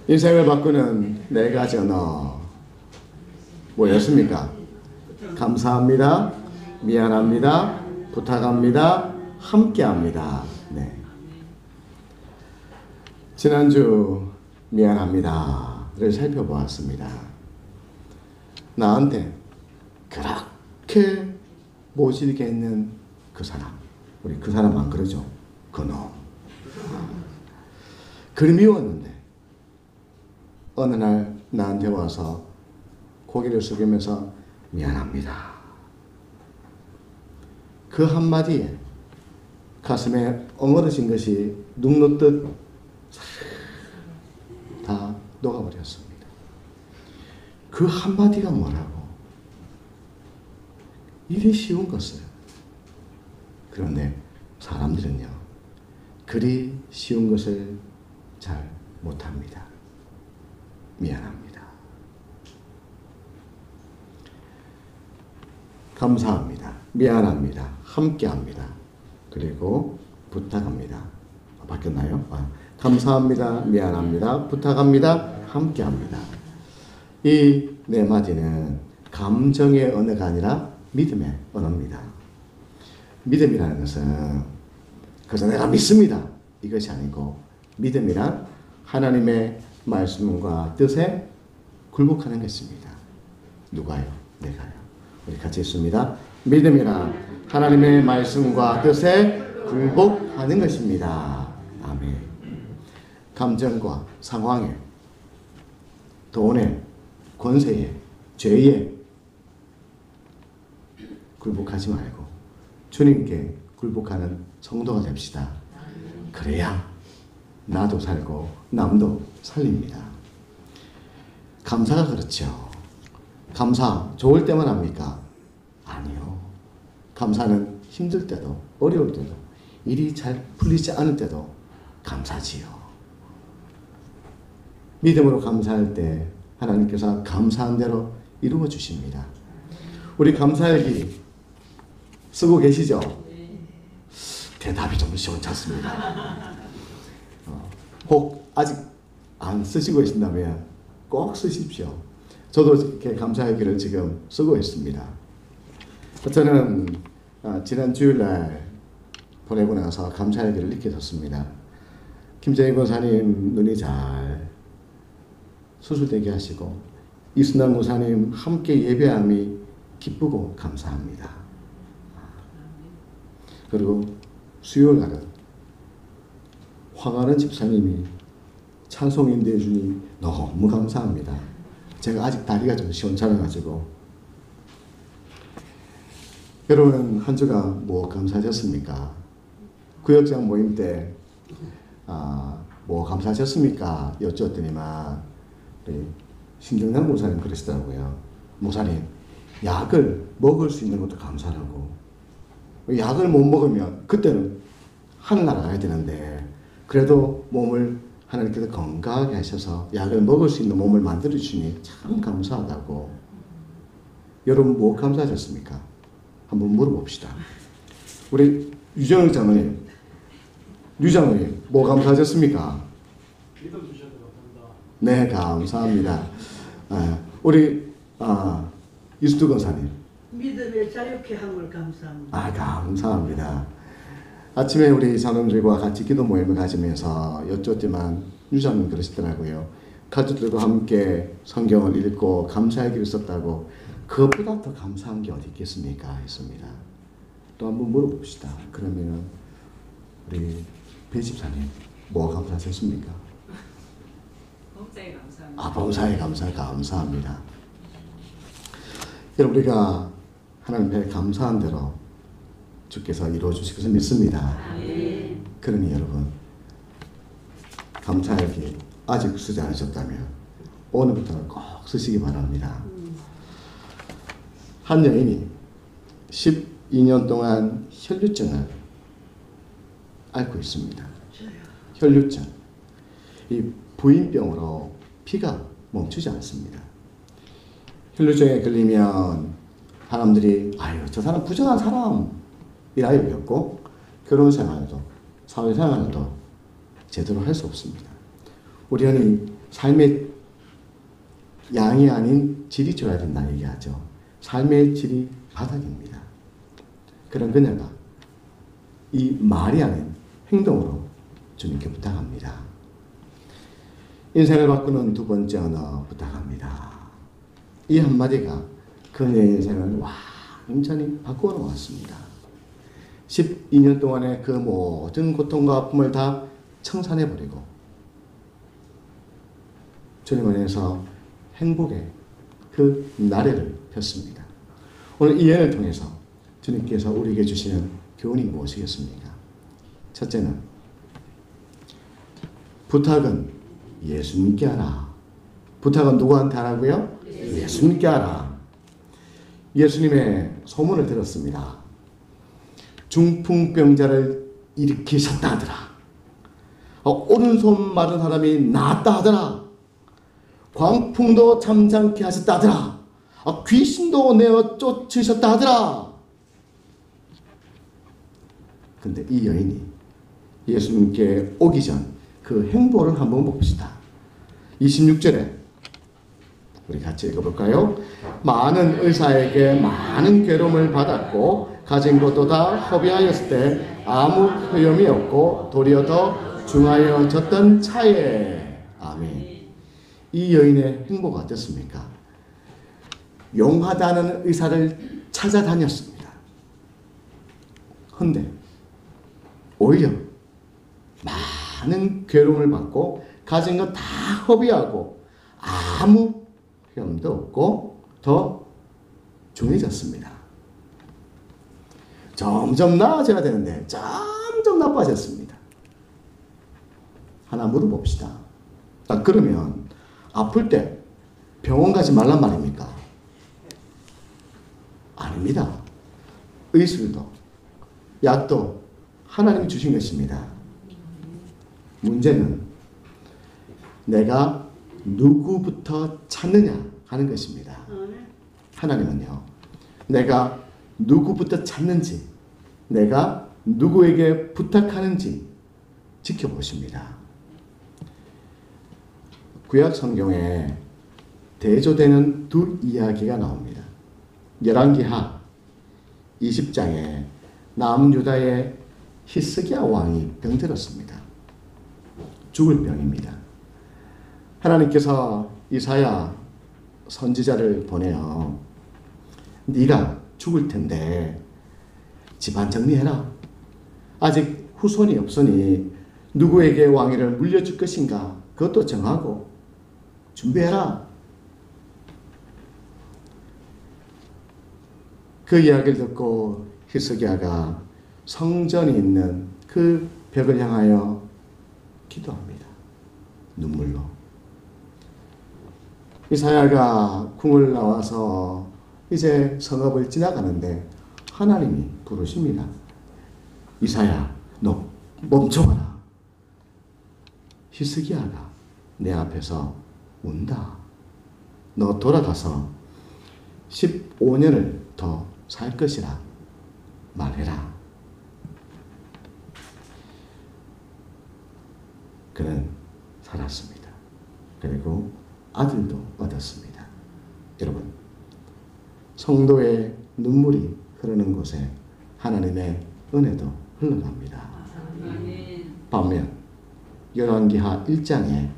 인생을 바꾸는 네 가지 언어 뭐였습니까? 감사합니다, 미안합니다, 부탁합니다, 함께합니다. 네. 지난주 미안합니다를 살펴보았습니다. 나한테 그렇게 모질게 있는 그 사람, 우리 그 사람 안 그러죠? 그놈. 그리 미웠는데 어느 날 나한테 와서 고개를 숙이면서 미안합니다. 그 한마디에 가슴에 엉어러진 것이 눈 놓듯 다 녹아버렸습니다. 그 한마디가 뭐라고? 일이 쉬운 것을. 그런데 사람들은요, 그리 쉬운 것을 잘 못합니다. 미안합니다. 감사합니다. 미안합니다. 함께합니다. 그리고 부탁합니다. 바뀌었나요? 감사합니다. 미안합니다. 부탁합니다. 함께합니다. 이 네 마디는 감정의 언어가 아니라 믿음의 언어입니다. 믿음이라는 것은 그래서 내가 믿습니다. 이것이 아니고 믿음이란 하나님의 말씀과 뜻에 굴복하는 것입니다. 누가요? 내가요. 우리 같이 있습니다. 믿음이란 하나님의 말씀과 뜻에 굴복하는 것입니다. 아멘. 감정과 상황에, 돈에, 권세에, 죄에 굴복하지 말고 주님께 굴복하는 성도가 됩시다. 그래야 나도 살고 남도 살립니다. 감사가 그렇죠. 감사 좋을 때만 합니까? 아니요. 감사는 힘들 때도 어려울 때도 일이 잘 풀리지 않을 때도 감사지요. 믿음으로 감사할 때 하나님께서 감사한 대로 이루어 주십니다. 우리 감사일기 쓰고 계시죠? 대답이 좀 시원찮습니다. 혹 아직 안 쓰시고 계신다면 꼭 쓰십시오. 저도 이렇게 감사일기를 지금 쓰고 있습니다. 저는 지난 주일날 보내고 나서 감사일기를 느꼈습니다. 김정희 권사님 눈이 잘 수술되게 하시고 이순남 권사님 함께 예배함이 기쁘고 감사합니다. 그리고 수요일 날은 황하는 집사님이 찬송 인도해 주니 너무 감사합니다. 제가 아직 다리가 좀 시원찮아가지고. 여러분 한 주가 뭐 감사하셨습니까? 구역장 모임 때 뭐 감사하셨습니까? 여쭈었더니만 우리 신경남 목사님 그러시더라고요. 목사님, 약을 먹을 수 있는 것도 감사하고 약을 못 먹으면 그때는 하늘나라 가야 되는데 그래도 몸을 하나님께서 건강하게 하셔서 약을 먹을 수 있는 몸을 만들어 주시니 참 감사하다고. 여러분 뭐 감사하셨습니까? 한번 물어봅시다. 우리 유정을 장로님, 유장로님 뭐 감사하셨습니까? 믿음 주셔서 감사합니다. 네, 감사합니다. 우리 이수두 권사님. 믿음의 자유케 함을 감사합니다. 감사합니다. 아침에 우리 장로님들과 같이 기도 모임을 가지면서 여쭈었지만 유장님 그러시더라고요. 가족들과 함께 성경을 읽고 감사일기를 썼다고 그것보다 더 감사한 게 어디 있겠습니까? 했습니다. 또 한번 물어봅시다. 그러면 우리 배 집사님 뭐 감사하셨습니까? 범사에 감사합니다. 범사에 감사합니다. 여러분 우리가 하나님 앞에 감사한 대로 주께서 이루어 주실 것을 믿습니다. 그러니 여러분 감사일기 아직 쓰지 않으셨다면 오늘부터는 꼭 쓰시기 바랍니다. 한 여인이 12년 동안 혈류증을 앓고 있습니다. 혈류증. 이 부인병으로 피가 멈추지 않습니다. 혈류증에 걸리면 사람들이 저 사람 부정한 사람이라 여겼고 결혼 생활도 사회 생활도 제대로 할 수 없습니다. 우리 언니 삶의 양이 아닌 질이 좋아야 된다 얘기하죠. 삶의 질이 바닥입니다. 그런 그녀가 이 말이 아닌 행동으로 주님께 부탁합니다. 인생을 바꾸는 두 번째 언어 부탁합니다. 이 한마디가 그녀의 인생을 완전히 바꾸어 놓았습니다. 12년 동안의 그 모든 고통과 아픔을 다 청산해버리고 주님 안에서 행복의 그 나래를 폈습니다. 오늘 이 예를 통해서 주님께서 우리에게 주시는 교훈이 무엇이겠습니까? 첫째는 부탁은 예수님께 하라. 부탁은 누구한테 하라고요? 예수님께 하라. 예수님의 소문을 들었습니다. 중풍병자를 일으키셨다 하더라. 오른손 마른 사람이 나았다 하더라. 광풍도 잠잠케 하셨다 하더라. 귀신도 내어 쫓으셨다 하더라. 근데 이 여인이 예수님께 오기 전 그 행보를 한번 봅시다. 26절에 우리 같이 읽어볼까요? 많은 의사에게 많은 괴로움을 받았고 가진 것도 다 허비하였을 때 아무 효험이 없고 도리어 더 중하여졌던 차에. 아멘. 이 여인의 행보가 어땠습니까? 용하다는 의사를 찾아다녔습니다. 그런데 오히려 많은 괴로움을 받고 가진 것 다 허비하고 아무 효험도 없고 더 중해졌습니다. 점점 나아져야 되는데 점점 나빠졌습니다. 하나 물어봅시다. 그러면 아플 때 병원 가지 말란 말입니까? 아닙니다. 의술도 약도 하나님이 주신 것입니다. 문제는 내가 누구부터 찾느냐 하는 것입니다. 하나님은요, 내가 누구부터 찾는지, 내가 누구에게 부탁하는지 지켜보십니다. 구약 성경에 대조되는 두 이야기가 나옵니다. 열왕기하 20장에 남유다의 히스기야 왕이 병들었습니다. 죽을 병입니다. 하나님께서 이사야 선지자를 보내어 네가 죽을 텐데 집안 정리해라. 아직 후손이 없으니 누구에게 왕위를 물려줄 것인가 그것도 정하고 준비해라. 그 이야기를 듣고 히스기야가 성전이 있는 그 벽을 향하여 기도합니다. 눈물로. 이사야가 궁을 나와서 이제 성읍을 지나가는데 하나님이 부르십니다. 이사야, 너 멈춰봐라. 히스기야가 내 앞에서 운다. 너 돌아가서 15년을 더 살 것이라 말해라. 그는 살았습니다. 그리고 아들도 얻었습니다. 여러분, 성도의 눈물이 흐르는 곳에 하나님의 은혜도 흘러갑니다. 반면 열왕기하 1장에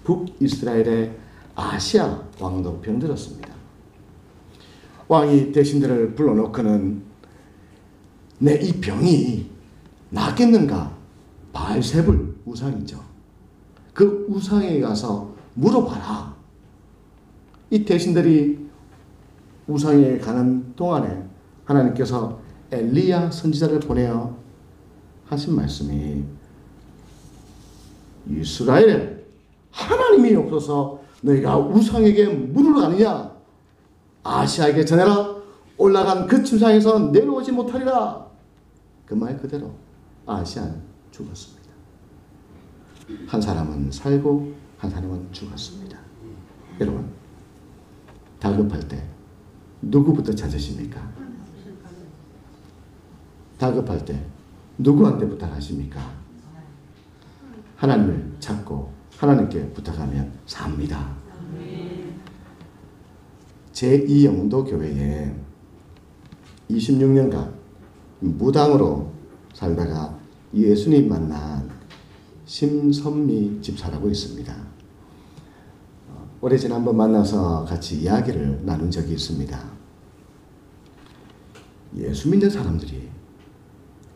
북이스라엘의 아시아 왕도 병들었습니다. 왕이 대신들을 불러놓고는 내 이 병이 낫겠는가? 바알세불 우상이죠. 그 우상에 가서 물어봐라. 이 대신들이 우상에 가는 동안에 하나님께서 엘리야 선지자를 보내어 하신 말씀이 이스라엘에 하나님이 없어서 너희가 우상에게 물으러 가느냐? 아시아에게 전해라. 올라간 그 침상에서 내려오지 못하리라. 그 말 그대로 아시아는 죽었습니다. 한 사람은 살고 한 사람은 죽었습니다. 여러분, 다급할 때 누구부터 찾으십니까? 다급할 때 누구한테 부탁하십니까? 하나님을 찾고 하나님께 부탁하면 삽니다. 제2영도 교회에 26년간 무당으로 살다가 예수님 만난 심선미 집사라고 있습니다. 오래전에 한번 만나서 같이 이야기를 나눈 적이 있습니다. 예수 믿는 사람들이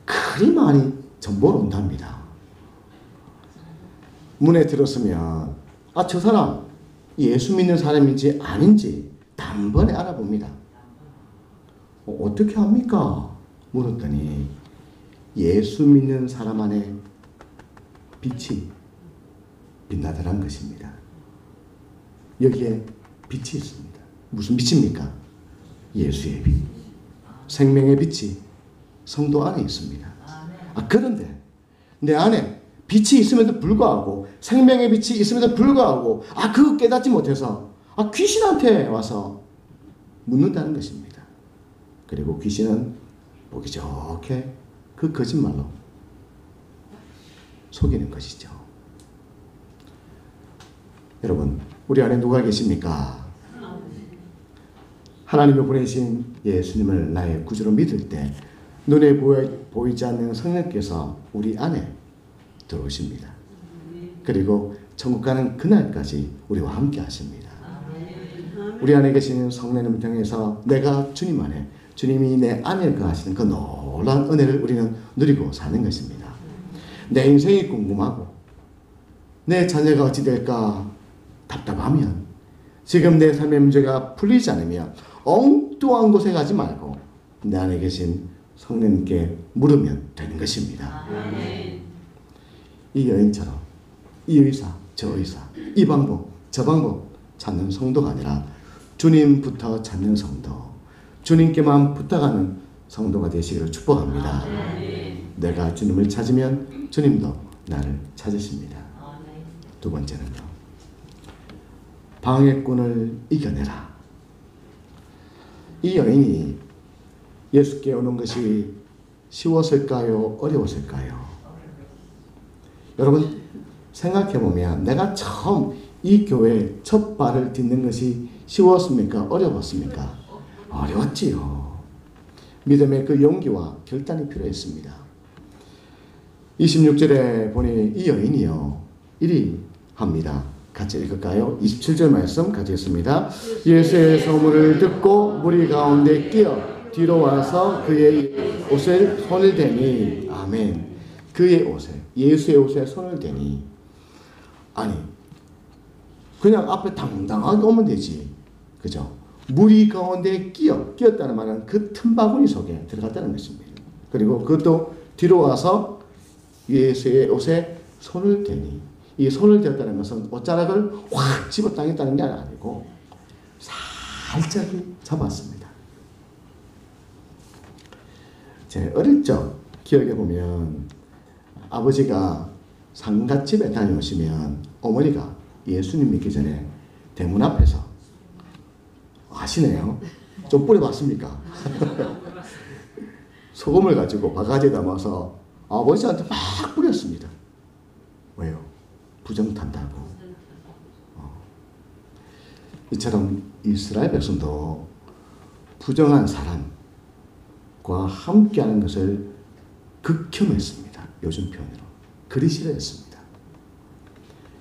그리 많이 전보러 온답니다. 문에 들었으면 저 사람 예수 믿는 사람인지 아닌지 단번에 알아봅니다. 어떻게 합니까? 물었더니 예수 믿는 사람 안에 빛이 빛나더란 것입니다. 여기에 빛이 있습니다. 무슨 빛입니까? 예수의 빛. 생명의 빛이 성도 안에 있습니다. 그런데 내 안에 빛이 있음에도 불구하고 생명의 빛이 있음에도 불구하고 그거 깨닫지 못해서 귀신한테 와서 묻는다는 것입니다. 그리고 귀신은 보기 좋게 그 거짓말로 속이는 것이죠. 여러분, 우리 안에 누가 계십니까? 하나님이 보내신 예수님을 나의 구주로 믿을 때 눈에 보이지 않는 성령께서 우리 안에 들어오십니다. 그리고 천국 가는 그날까지 우리와 함께 하십니다. 우리 안에 계신 성령님을 통해서 내가 주님 안에, 주님이 내 안에 거하시는 그 놀라운 은혜를 우리는 누리고 사는 것입니다. 내 인생이 궁금하고 내 자녀가 어찌 될까 답답하면, 지금 내 삶의 문제가 풀리지 않으면 엉뚱한 곳에 가지 말고 내 안에 계신 성령님께 물으면 되는 것입니다. 이 여인처럼 이 의사 저 의사 이 방법 저 방법 찾는 성도가 아니라 주님부터 찾는 성도, 주님께만 부탁하는 성도가 되시기를 축복합니다. 내가 주님을 찾으면 주님도 나를 찾으십니다. 두 번째는요, 방해꾼을 이겨내라. 이 여인이 예수께 오는 것이 쉬웠을까요? 어려웠을까요? 여러분 생각해보면 내가 처음 이 교회에 첫 발을 딛는 것이 쉬웠습니까? 어려웠습니까? 어려웠지요. 믿음의 그 용기와 결단이 필요했습니다. 26절에 보니 이 여인이요 이리 합니다. 같이 읽을까요? 27절 말씀 같이 읽습니다. 예수의 소문을 듣고 무리 가운데 끼어 뒤로 와서 그의 옷에 손을 대니, 아멘. 그의 옷에, 예수의 옷에 손을 대니, 아니 그냥 앞에 당당하게 오면 되지, 그죠? 무리 가운데 끼었다는 말은 그 틈바구니 속에 들어갔다는 것입니다. 그리고 그것도 뒤로 와서 예수의 옷에 손을 대니, 이 손을 대었다는 것은 옷자락을 확 집어당겼다는 게 아니고 살짝 잡았습니다. 제 어릴 적 기억해 보면 아버지가 상갓집에 다녀오시면 어머니가 예수님 믿기 전에 대문 앞에서, 아시네요? 좀 뿌려봤습니까? 소금을 가지고 바가지에 담아서 아버지한테 막 뿌렸습니다. 왜요? 부정 탄다고. 이처럼 이스라엘 백성도 부정한 사람과 함께하는 것을 극혐했습니다. 요즘 표현으로. 그리 싫어했습니다.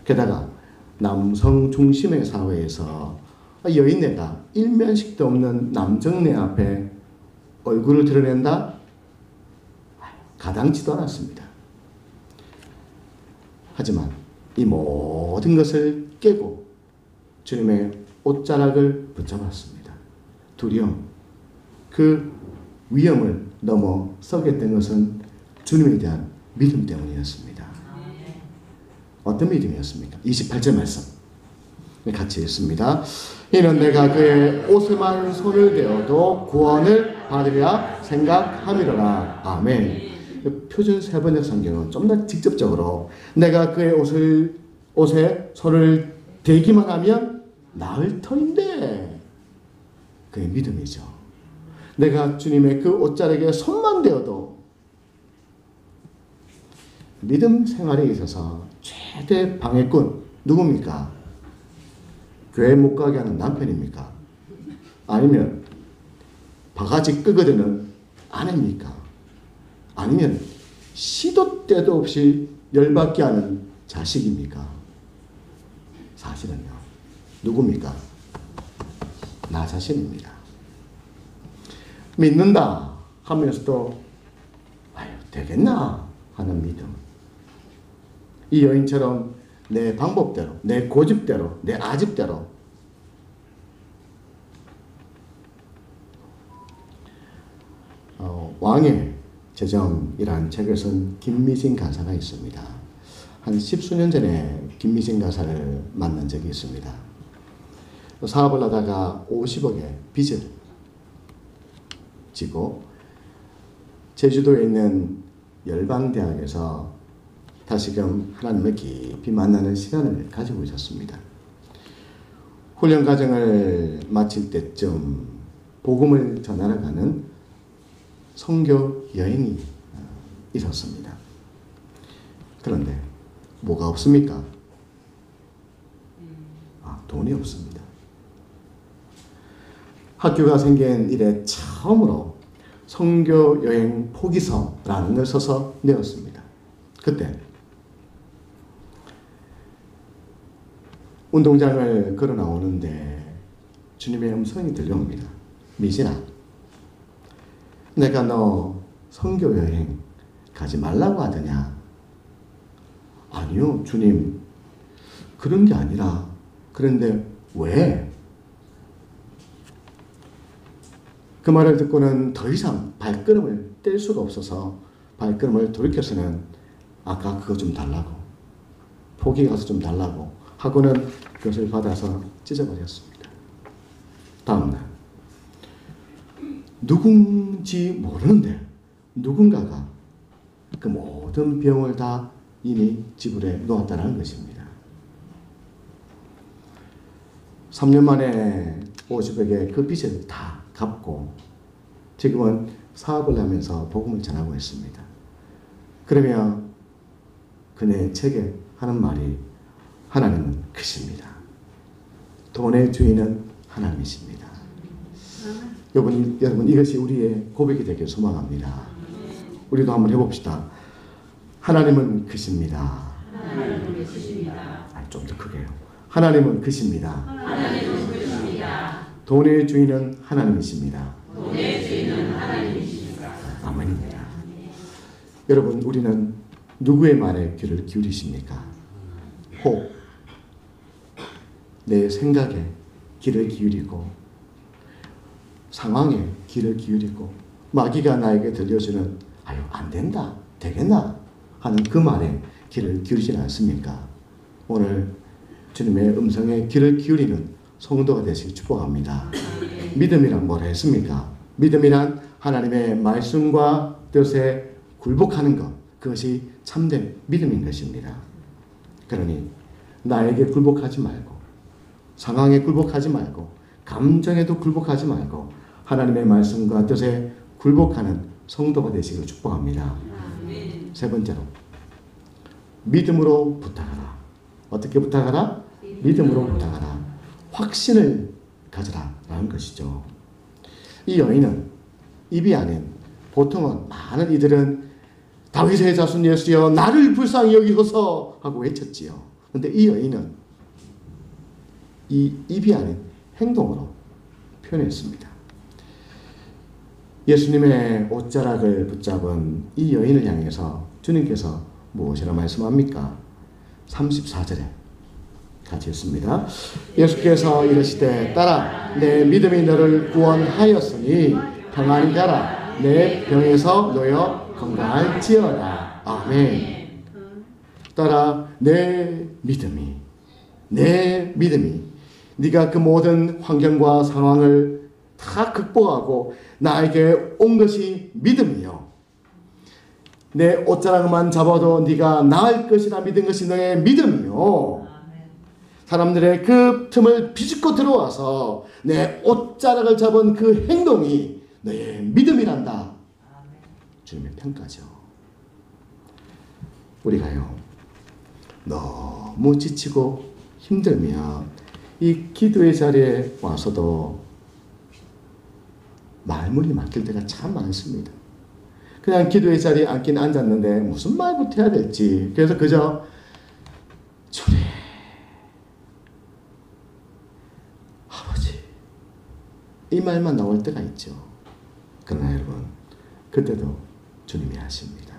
게다가 남성 중심의 사회에서 여인네가 일면식도 없는 남정네 앞에 얼굴을 드러낸다? 가당치도 않았습니다. 하지만 이 모든 것을 깨고 주님의 옷자락을 붙잡았습니다. 두려움, 그 위험을 넘어 서겠던 것은 주님에 대한 믿음 때문이었습니다. 어떤 믿음이었습니까? 28절 말씀 같이 읽습니다. 이는 내가 그의 옷에만 손을 대어도 구원을 받으리라 생각함이로라. 아멘. 표준 세번역 성경은 좀 더 직접적으로 내가 그의 옷에 손을 대기만 하면 나을 터인데, 그의 믿음이죠. 내가 주님의 그 옷자락에 손만 대어도, 믿음 생활에 있어서 최대 방해꾼, 누굽니까? 교회 못 가게 하는 남편입니까? 아니면 바가지 끄거드는 아내입니까? 아니면 시도 때도 없이 열받게 하는 자식입니까? 사실은요. 누굽니까? 나 자신입니다. 믿는다 하면서도 아유 되겠나 하는 믿음. 이 여인처럼 내 방법대로, 내 고집대로, 내 아집대로 왕의 제정이라는 책을 쓴 김미신 가사가 있습니다. 한 10수년 전에 김미신 가사를 만난 적이 있습니다. 사업을 하다가 50억의 빚을 지고 제주도에 있는 열방대학에서 다시금 하나님을 깊이 만나는 시간을 가지고 있었습니다. 훈련 과정을 마칠 때쯤 복음을 전하러 가는 선교 여행이 있었습니다. 그런데 뭐가 없습니까? 돈이 없습니다. 학교가 생긴 이래 처음으로 선교 여행 포기서라는 걸 써서 내었습니다. 그때 운동장을 걸어 나오는데 주님의 음성이 들려옵니다. 미진아, 내가 너 선교 여행 가지 말라고 하더냐? 아니요, 주님. 그런 게 아니라. 그런데 왜? 그 말을 듣고는 더 이상 발걸음을 뗄 수가 없어서 발걸음을 돌이켜서는 아까 그거 좀 달라고, 포기 가서 좀 달라고 하고는 그것을 받아서 찢어버렸습니다. 다음날 누군지 모르는데 누군가가 그 모든 비용을 다 이미 지불해 놓았다는 것입니다. 3년 만에 50억의 그 빚을 다 갚고 지금은 사업을 하면서 복음을 전하고 있습니다. 그러면 그의 책에 하는 말이 하나님은 크십니다. 돈의 주인은 하나님이십니다. 여러분 이것이 우리의 고백이 되길 소망합니다. 우리도 한번 해봅시다. 하나님은 크십니다. 하나님은 크십니다. 좀 더 크게요. 하나님은 크십니다. 하나님은 크십니다. 돈의 주인은 하나님이십니다. 돈의 주인은 하나님이십니다. 아멘입니다. 여러분 우리는 누구의 말에 귀를 기울이십니까? 혹 내 생각에 귀를 기울이고 상황에 귀를 기울이고 마귀가 나에게 들려주는 아유 안 된다 되겠나 하는 그 말에 귀를 기울이지 않습니까? 오늘 주님의 음성에 귀를 기울이는 성도가 되시길 축복합니다. 믿음이란 뭘 했습니까? 믿음이란 하나님의 말씀과 뜻에 굴복하는 것, 그것이 참된 믿음인 것입니다. 그러니 나에게 굴복하지 말고 상황에 굴복하지 말고 감정에도 굴복하지 말고 하나님의 말씀과 뜻에 굴복하는 성도가 되시길 축복합니다. 세 번째로 믿음으로 부탁하라. 어떻게 부탁하라? 믿음으로 부탁하라. 확신을 가져라 라는 것이죠. 이 여인은 입이 아닌 보통은 많은 이들은 다윗의 자손 예수여 나를 불쌍히 여기소서 하고 외쳤지요. 그런데 이 여인은 이 입이 아닌 행동으로 표현했습니다. 예수님의 옷자락을 붙잡은 이 여인을 향해서 주님께서 무엇이라 말씀합니까? 34절에 같이 읽습니다. 예수께서 이르시되 딸아 내 믿음이 너를 구원하였으니 평안히 가라 내 병에서 놓여 건강할지어다. 아멘. 딸아 내 믿음이 네가 그 모든 환경과 상황을 다 극복하고 나에게 온 것이 믿음이요. 내 옷자락만 잡아도 네가 나을 것이라 믿은 것이 너의 믿음이요. 사람들의 그 틈을 비집고 들어와서 내 옷자락을 잡은 그 행동이 너의 믿음이란다. 주님의 평가죠. 우리가요 너무 지치고 힘들면 이 기도의 자리에 와서도 말문이 막힐 때가 참 많습니다. 그냥 기도의 자리에 앉긴 앉았는데 무슨 말부터 해야 될지, 그래서 그저 주님, 아버지, 이 말만 나올 때가 있죠. 그러나 여러분, 그때도 주님이 하십니다.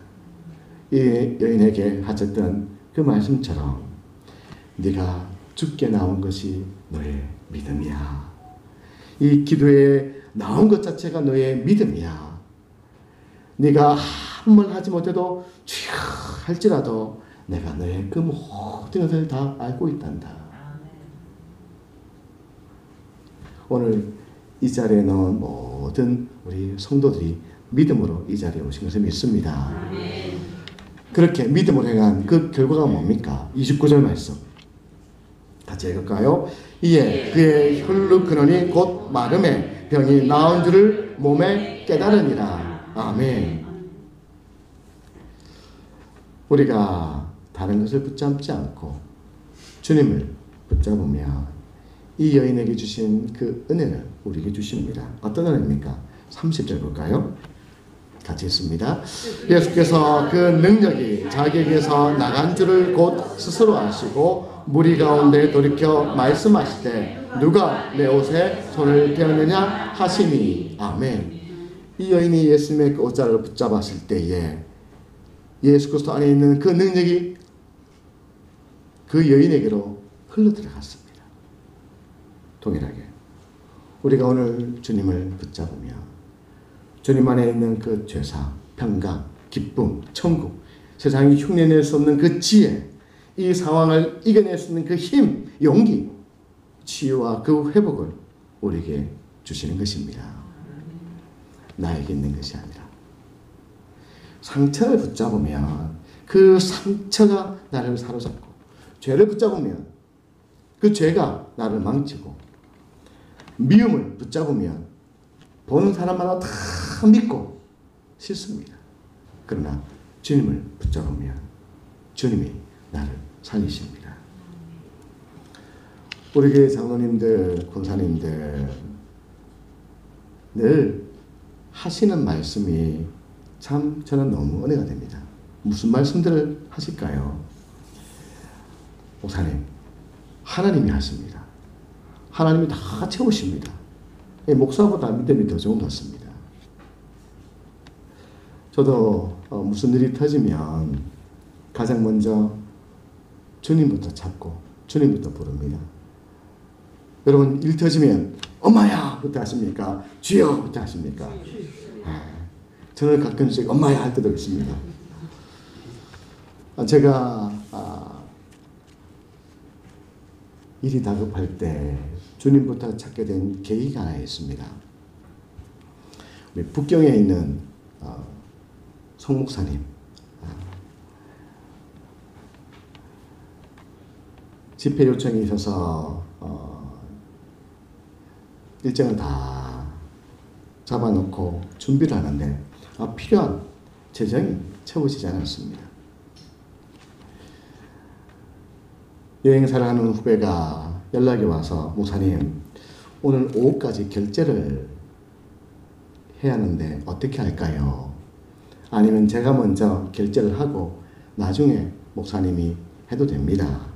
이 여인에게 하셨던 그 말씀처럼 네가 죽게 나온 것이 너의 믿음이야. 이 기도에 나온 것 자체가 너의 믿음이야. 네가 아무 말 하지 못해도 주여 할지라도 내가 너의 그 모든 것을 다 알고 있단다. 오늘 이 자리에 나온 모든 우리 성도들이 믿음으로 이 자리에 오신 것을 믿습니다. 그렇게 믿음으로 행한 그 결과가 뭡니까? 29절 말씀 같이 읽을까요? 이에 그의 혈루 근원이 곧 마름에 병이 나은 줄을 몸에 깨달으니라. 아멘. 우리가 다른 것을 붙잡지 않고 주님을 붙잡으면 이 여인에게 주신 그 은혜를 우리에게 주십니다. 어떤 은혜입니까? 30절 볼까요? 같이 읽습니다. 예수께서 그 능력이 자기에게서 나간 줄을 곧 스스로 아시고 무리 가운데 돌이켜 말씀하실 때 누가 내 옷에 손을 대었느냐 하시니. 아멘. 이 여인이 예수님의 그 옷자락을 붙잡았을 때에 예수 그리스도 안에 있는 그 능력이 그 여인에게로 흘러들어갔습니다. 동일하게 우리가 오늘 주님을 붙잡으면 주님 안에 있는 그 죄사, 평강, 기쁨, 천국, 세상이 흉내낼 수 없는 그 지혜, 이 상황을 이겨낼 수 있는 그 힘, 용기, 치유와 그 회복을 우리에게 주시는 것입니다. 나에게 있는 것이 아니라 상처를 붙잡으면 그 상처가 나를 사로잡고, 죄를 붙잡으면 그 죄가 나를 망치고, 미움을 붙잡으면 보는 사람마다 다 믿고 싫습니다. 그러나 주님을 붙잡으면 주님이 나를 살리십니다. 우리 교회 장로님들, 권사님들 늘 하시는 말씀이 참 저는 너무 은혜가 됩니다. 무슨 말씀들을 하실까요? 목사님, 하나님이 하십니다. 하나님이 다 채우십니다. 목사보다 믿음이 더 좋은 것 같습니다. 저도 무슨 일이 터지면 가장 먼저 주님부터 찾고 주님부터 부릅니다. 여러분 일 터지면 엄마야 부터 하십니까? 주여 부터 하십니까? 저는 가끔씩 엄마야 할 때도 있습니다. 제가 일이 다급할 때 주님부터 찾게 된 계기가 하나 있습니다. 우리 북경에 있는 송 목사님, 집회 요청이 있어서 일정을 다 잡아놓고 준비를 하는데 필요한 재정이 채워지지 않았습니다. 여행사를 하는 후배가 연락이 와서 목사님 오늘 오후까지 결제를 해야 하는데 어떻게 할까요? 아니면 제가 먼저 결제를 하고 나중에 목사님이 해도 됩니다.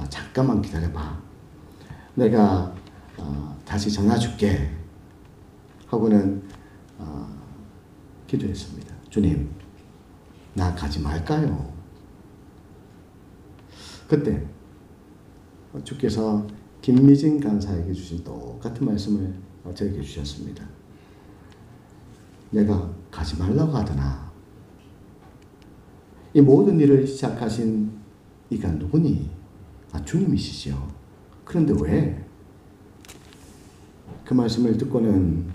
잠깐만 기다려봐. 내가 다시 전화 줄게. 하고는 기도했습니다. 주님, 나 가지 말까요? 그때 주께서 김미진 간사에게 주신 똑같은 말씀을 저에게 주셨습니다. 내가 가지 말라고 하더나 이 모든 일을 시작하신 이가 누구니? 주님이시죠. 그런데 왜? 그 말씀을 듣고는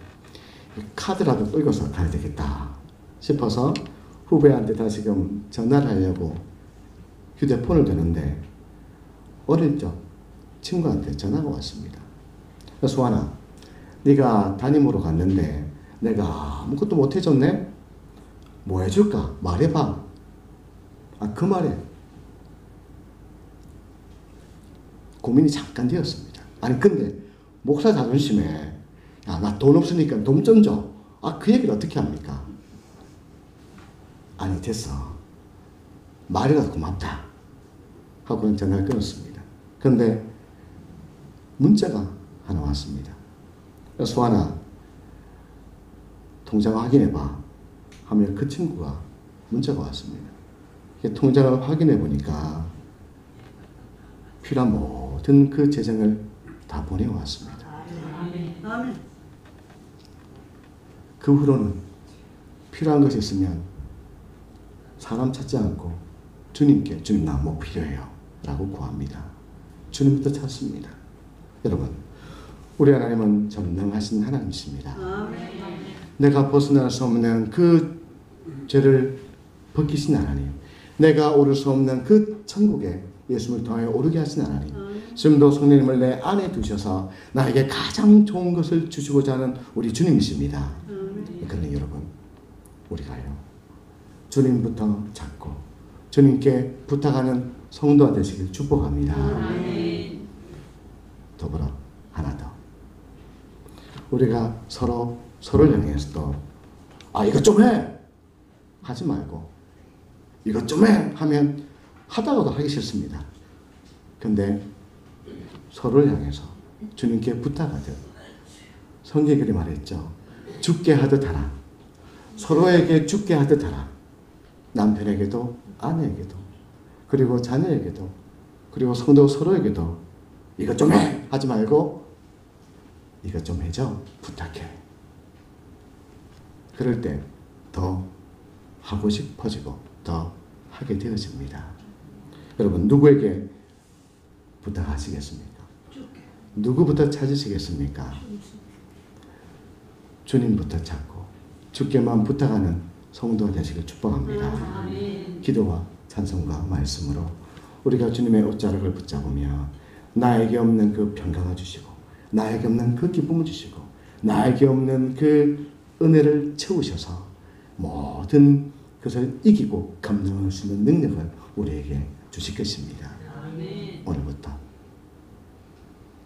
카드라도 끌고서 가야 되겠다 싶어서 후배한테 다시금 전화를 하려고 휴대폰을 드는데 어릴 적 친구한테 전화가 왔습니다. 소환아, 네가 담임으로 갔는데 내가 아무것도 못 해줬네? 뭐 해줄까? 말해봐. 그 말에 고민이 잠깐 되었습니다. 아니 근데 목사 자존심에 야, 나 돈 없으니까 돈 좀 줘. 그 얘기를 어떻게 합니까? 아니 됐어. 말이라도 고맙다. 하고는 전화를 끊었습니다. 그런데 문자가 하나 왔습니다. 수아나 통장 확인해봐 하면 그 친구가 문자가 왔습니다. 통장을 확인해 보니까 필요한 모든 그 재정을 다 보내왔습니다. 아멘. 그 후로는 필요한 것이 있으면 사람 찾지 않고 주님께 주님 나 뭐 필요해요 라고 구합니다. 주님부터 찾습니다. 여러분 우리 하나님은 전능하신 하나님이십니다. 아멘. 내가 벗어날 수 없는 그 죄를 벗기신 하나님, 내가 오를 수 없는 그 천국에 예수님을 통하여 오르게 하신 하나님, 지금도 성령님을 내 안에 두셔서 나에게 가장 좋은 것을 주시고자 하는 우리 주님이십니다. 그러니 여러분 우리가요 주님부터 찾고 주님께 부탁하는 성도가 되시길 축복합니다. 더불어 하나 더 우리가 서로를 향해서도 이것 좀 해! 하지 말고 이것 좀 해! 하면 하다가도 하기 싫습니다. 근데 서로를 향해서 주님께 부탁하듯 성경이 그리 말했죠. 죽게 하듯 하라. 서로에게 죽게 하듯 하라. 남편에게도 아내에게도 그리고 자녀에게도 그리고 성도 서로에게도 이것 좀 해! 하지 말고 이것 좀 해줘. 부탁해. 그럴 때 더 하고 싶어지고 더 하게 되어집니다. 여러분 누구에게 부탁하시겠습니까? 누구부터 찾으시겠습니까? 주님부터 찾고 주께만 부탁하는 성도가 되시길 축복합니다. 기도와 찬송과 말씀으로 우리가 주님의 옷자락을 붙잡으며 나에게 없는 그 평강을 주시고 나에게 없는 그 기쁨을 주시고 나에게 없는 그 은혜를 채우셔서 모든 것을 이기고 감당할 수 있는 능력을 우리에게 주실 것입니다. 오늘부터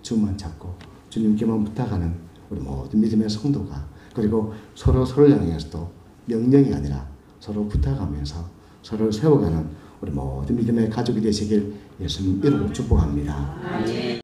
주만 찾고 주님께만 부탁하는 우리 모든 믿음의 성도가 그리고 서로를 향해서도 명령이 아니라 서로 부탁하면서 서로를 세워가는 우리 모든 믿음의 가족이 되시길 예수님 이름으로 축복합니다.